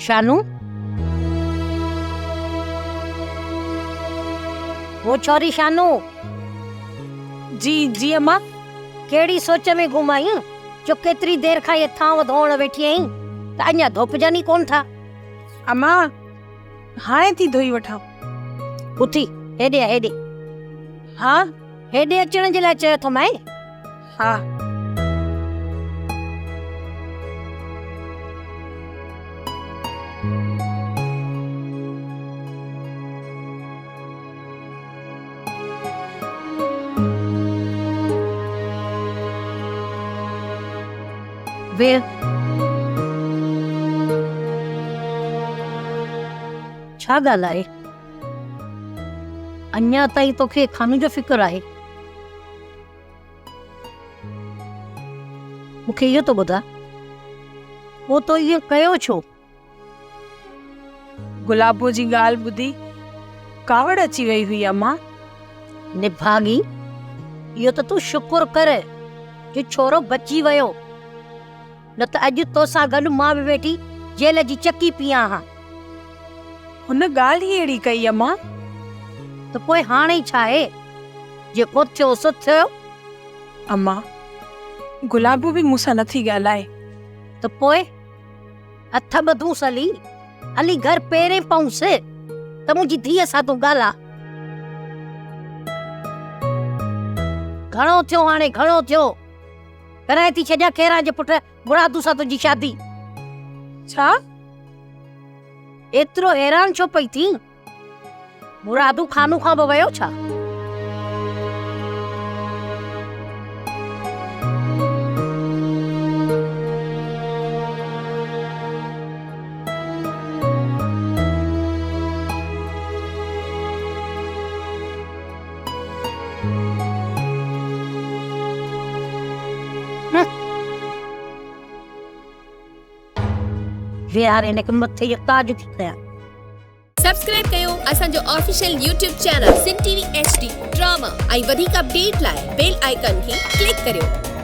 शानू, वो छोरी शानू। जी जी अम्मा। केड़ी सोच में घुमाई जो केतरी देर खां ये थांव धोण वेठी आई त अञा धोपजनी कोन था। अम्मा हाणे थी धोई वठां। उथी हेॾे हेॾे। हाँ हेॾे अचण जे लाइ चयो थो मैं। हाँ। वे छा ॻाल्हि आहे? अञा ताईं तोखे खानू जो फिक्र आहे? मूंखे इहो तो ॿुधा, वो तो इहो कयो छो? गुलाबो जी ॻाल्हि ॿुधी कावड़ अची वई हुई अम्मा। निभागी, इहो त तूं शुक्र कर जो छोरो बची वियो, न त अॼु तोसां गॾु मां बि वेठी जेल जी चकी पियां हा। हुन ॻाल्हि ही अहिड़ी कई अम्मा। त पोइ हाणे छा आहे? जेको थियो सो थियो। अम्मा गुलाबो भी मूंसां नथी ॻाल्हाए। त पोइ हथ ॿधूं सली हली घर पेरे पहुंस त मुंहिंजी धीअ सां तूं ॻाल्हा। घणो थियो हाणे, घणो थियो। कराए थी छॾियां केरा जे पुट मुरादू सां तुंहिंजी शादी। छा? एतिरो हैरान छो पई थी? मुरादू खानू खां बि वियो छा? वे यार इनके मथे ये ताज थी कया। सब्सक्राइब कयो असांजो ऑफिशियल यूट्यूब चैनल सिन टीवी HD ड्रामा ऐं वधीक अपडेट लाइ बेल आइकन खे क्लिक करियो।